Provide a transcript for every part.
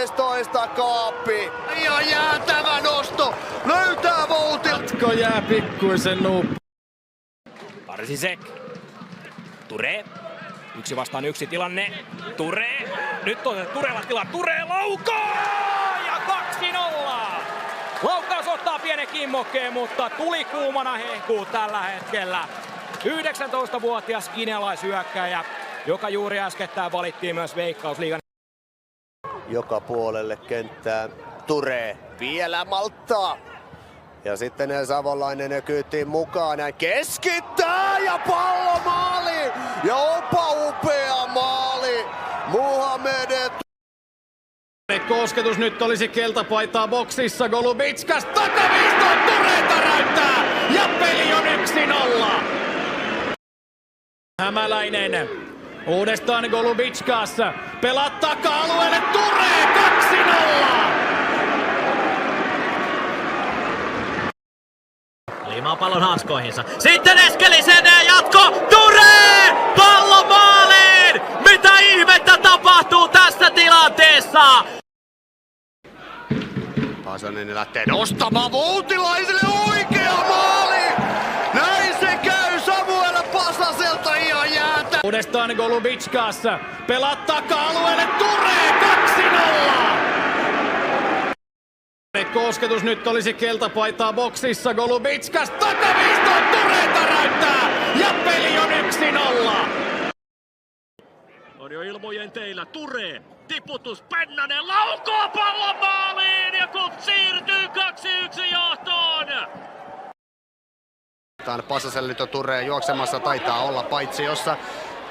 16 kaappi. Ja jäätävä nosto. Löytää Voutil. Jatko jää pikkuisen nuup. Parsisek. Ture. 1 vastaan 1 tilanne. Ture. Nyt on Turella tila. Ture laukoo! Ja 2-0! Laukaus ottaa pienen kimmokkeen, mutta tuli kuumana hehkuu tällä hetkellä. 19-vuotias kinealaisyökkäjä, joka juuri äskettäin valittiin myös Veikkausliigan. Joka puolelle kenttään. Ture vielä malttaa. Ja sitten Savolainen kyytiin mukaan. Näin keskittää ja pallo maali. Ja onpa upea maali. Muhammed. Kosketus nyt olisi keltapaitaa boksissa. Golubitskas takaviistoon. Ture täräyttää. Ja peli on 1-0. Hämäläinen. Uudestaan Golubitskas. Pelaa taka-alueelle. Ture 2-0. Liimaa pallon hanskoihinsa. Sitten Eskelisen jatko. Ture! Pallo maaliin! Mitä ihmettä tapahtuu tässä tilanteessa? Pasanen lähtee nostamaan Voutilaiselle oikea maali! Näin se käy Samuel Pasaselta ihan jäätä! Uudestaan Golubitskas. Pelaa taka-alueelle. Ture 2-0. Kosketus nyt olisi keltapaitaa boksissa. Golubitskas takaviistoon. Ture täräyttää. Ja peli on 1-0. On jo ilmojen teillä. Ture. Tiputus. Pennanen laukoo pallon maaliin. Ja KuPS siirtyy 2-1 johtoon. Pasaselle nyt on Ture juoksemassa. Taitaa olla paitsiossa.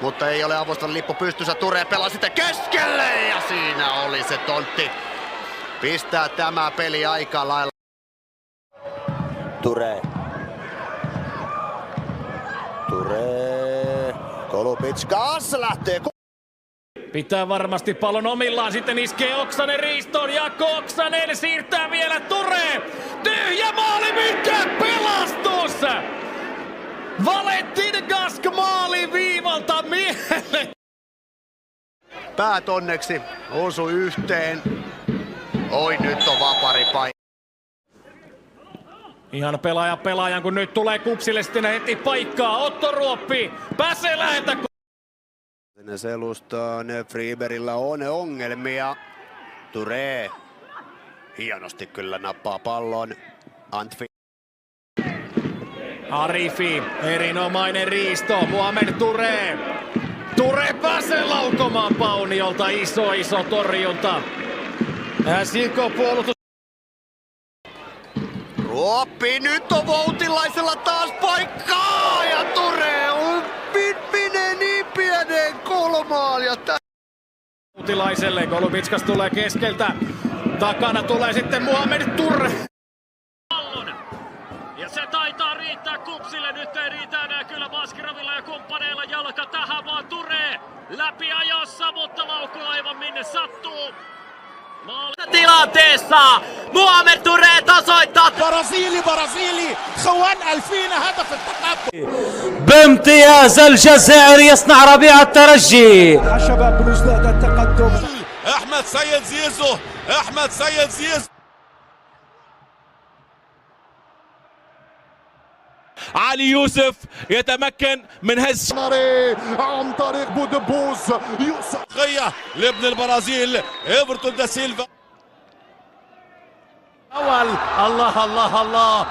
Mutta ei ole avustan lippu pystyssä. Ture pelaa sitten keskelle. Ja siinä oli se tontti. Pistää tämä peli aika lailla. Ture. Golubitskas lähtee. Pitää varmasti pallon omillaan, sitten iskee Oksanen riistoon ja Oksanen siirtää vielä Ture. Tyhjä maali, mikä pelastus! Valentin Gask maali viivalta miele. Päät onneksi osui yhteen. Oi, nyt on vapari paikka. Ihan pelaajan, kun nyt tulee KuPSille sitten heti paikkaa. Otto Ruoppi pääsee läheltä. Selustaan Freeberillä on ongelmia. Ture hienosti kyllä nappaa pallon. Antfi. Arifi, erinomainen riisto. Muhammed Ture. Ture pääsee laukomaan Pauniolta. Iso torjunta. SJK puolustus. Ruoppi, nyt on Voutilaisella taas paikkaa ja Ture on menee niin pieneen kolmaan ja Voutilaiselle Golubitskas tulee keskeltä. Takana tulee sitten Muhammed Ture. Pallon. Ja se taitaa riittää KuPSille. Nyt ei riitä enää kyllä Baskiravilla ja kumppaneilla jalka tähän, vaan Ture läpi ajossa, mutta laukku aivan minne sattuu. Tilanteessa Muhammed Ture tasoittaa. برازيلي خوان 2000 هدف التقدم بامتياز الجزائر يصنع ربيع الترجي. شباب بلوزداد التقدم. احمد سيد زيزو علي يوسف يتمكن من هز عن طريق بودبوز يوسف لابن البرازيل ايفرتون دا سيلفا. الله